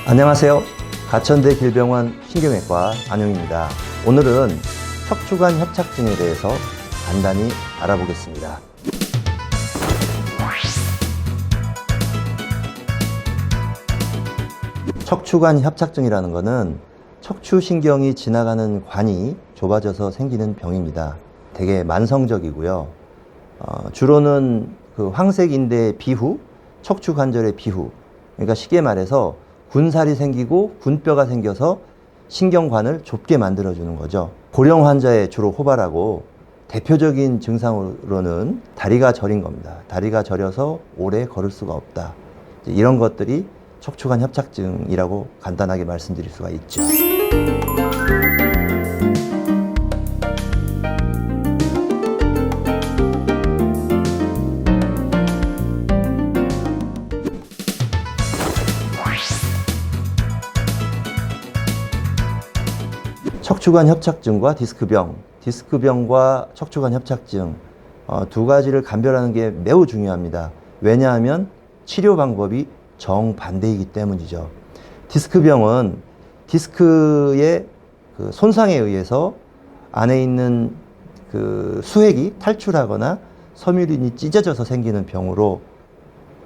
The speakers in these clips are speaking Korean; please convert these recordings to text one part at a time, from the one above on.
안녕하세요. 가천대 길병원 신경외과 안용입니다. 오늘은 척추관 협착증에 대해서 간단히 알아보겠습니다. 척추관 협착증이라는 것은 척추신경이 지나가는 관이 좁아져서 생기는 병입니다. 되게 만성적이고요. 주로는 그 황색인대의 비후, 척추관절의 비후, 그러니까 쉽게 말해서 군살이 생기고 군뼈가 생겨서 신경관을 좁게 만들어주는 거죠. 고령 환자에 주로 호발하고 대표적인 증상으로는 다리가 저린 겁니다. 다리가 저려서 오래 걸을 수가 없다. 이런 것들이 척추관 협착증이라고 간단하게 말씀드릴 수가 있죠. 척추관 협착증과 디스크병, 디스크병과 척추관 협착증 두 가지를 감별하는 게 매우 중요합니다. 왜냐하면 치료 방법이 정반대이기 때문이죠. 디스크병은 디스크의 그 손상에 의해서 안에 있는 그 수액이 탈출하거나 섬유륜이 찢어져서 생기는 병으로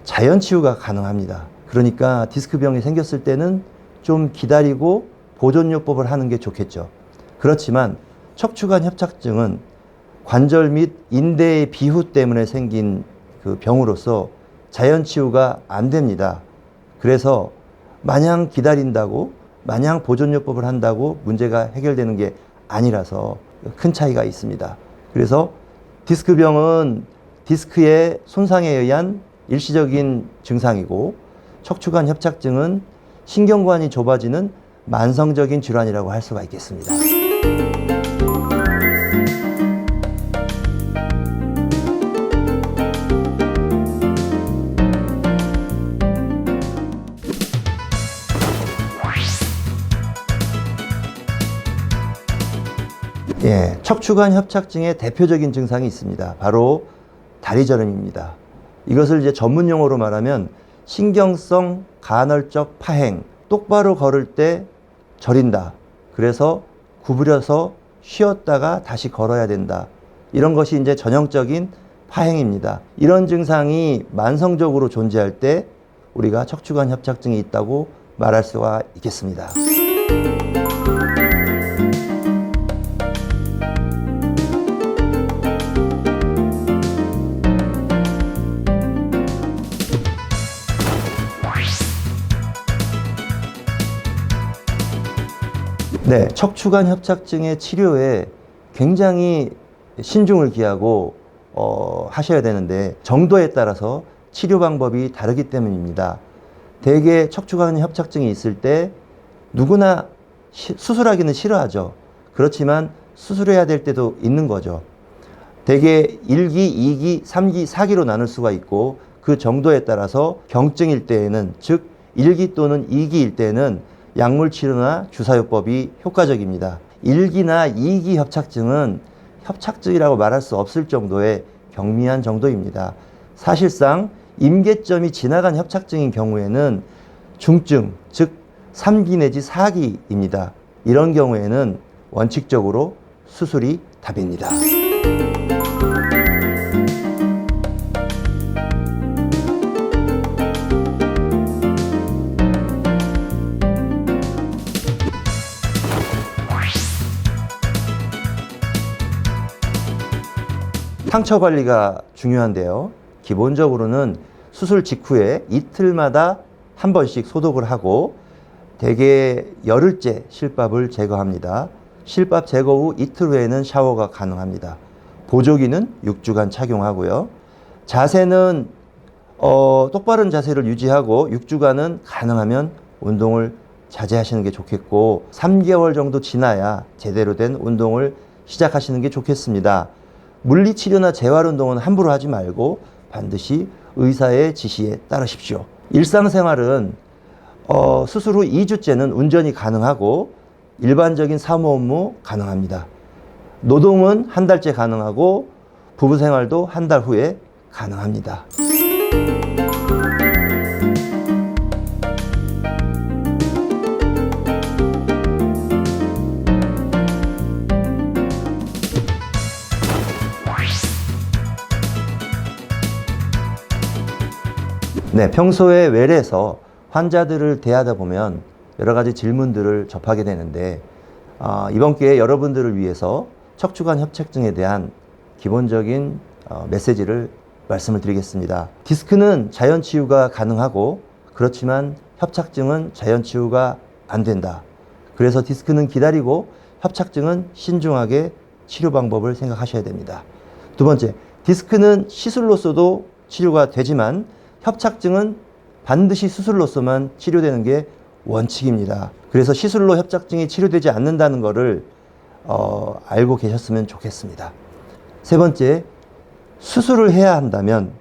자연 치유가 가능합니다. 그러니까 디스크병이 생겼을 때는 좀 기다리고 보존요법을 하는 게 좋겠죠. 그렇지만 척추관 협착증은 관절 및 인대의 비후 때문에 생긴 그 병으로서 자연 치유가 안 됩니다. 그래서 마냥 기다린다고, 마냥 보존요법을 한다고 문제가 해결되는 게 아니라서 큰 차이가 있습니다. 그래서 디스크병은 디스크의 손상에 의한 일시적인 증상이고, 척추관 협착증은 신경관이 좁아지는 만성적인 질환이라고 할 수가 있겠습니다. 척추관 협착증의 대표적인 증상이 있습니다. 바로 다리 저림입니다. 이것을 이제 전문 용어로 말하면 신경성 간헐적 파행, 똑바로 걸을 때 저린다. 그래서 구부려서 쉬었다가 다시 걸어야 된다. 이런 것이 이제 전형적인 파행입니다. 이런 증상이 만성적으로 존재할 때 우리가 척추관 협착증이 있다고 말할 수가 있겠습니다. 네, 척추관 협착증의 치료에 굉장히 신중을 기하고 하셔야 되는데 정도에 따라서 치료 방법이 다르기 때문입니다. 대개 척추관 협착증이 있을 때 누구나 수술하기는 싫어하죠. 그렇지만 수술해야 될 때도 있는 거죠. 대개 1기, 2기, 3기, 4기로 나눌 수가 있고 그 정도에 따라서 경증일 때에는, 즉 1기 또는 2기일 때는 약물 치료나 주사요법이 효과적입니다. 1기나 2기 협착증은 협착증이라고 말할 수 없을 정도의 경미한 정도입니다. 사실상 임계점이 지나간 협착증인 경우에는 중증, 즉 3기 내지 4기입니다. 이런 경우에는 원칙적으로 수술이 답입니다. 상처 관리가 중요한데요. 기본적으로는 수술 직후에 이틀마다 한 번씩 소독을 하고 대개 열흘째 실밥을 제거합니다. 실밥 제거 후 이틀 후에는 샤워가 가능합니다. 보조기는 6주간 착용하고요. 자세는 똑바른 자세를 유지하고 6주간은 가능하면 운동을 자제하시는 게 좋겠고 3개월 정도 지나야 제대로 된 운동을 시작하시는 게 좋겠습니다. 물리치료나 재활운동은 함부로 하지 말고 반드시 의사의 지시에 따르십시오. 일상생활은 수술 후 2주째는 운전이 가능하고 일반적인 사무 업무 가능합니다. 노동은 한 달째 가능하고 부부생활도 한 달 후에 가능합니다. 네, 평소에 웰에서 환자들을 대하다 보면 여러 가지 질문들을 접하게 되는데 이번 기회에 여러분들을 위해서 척추관 협착증에 대한 기본적인 메시지를 말씀을 드리겠습니다. 디스크는 자연 치유가 가능하고 그렇지만 협착증은 자연 치유가 안 된다. 그래서 디스크는 기다리고 협착증은 신중하게 치료 방법을 생각하셔야 됩니다. 두 번째, 디스크는 시술로서도 치료가 되지만 협착증은 반드시 수술로서만 치료되는 게 원칙입니다. 그래서 시술로 협착증이 치료되지 않는다는 것을 알고 계셨으면 좋겠습니다. 세 번째, 수술을 해야 한다면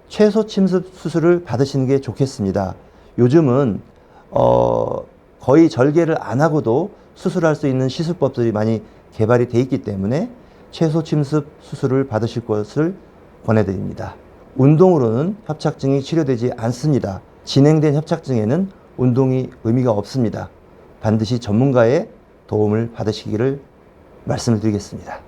최소 침습 수술을 받으시는 게 좋겠습니다. 요즘은 거의 절개를 안 하고도 수술할 수 있는 시술법들이 많이 개발이 돼 있기 때문에 최소 침습 수술을 받으실 것을 권해드립니다. 운동으로는 협착증이 치료되지 않습니다. 진행된 협착증에는 운동이 의미가 없습니다. 반드시 전문가의 도움을 받으시기를 말씀을 드리겠습니다.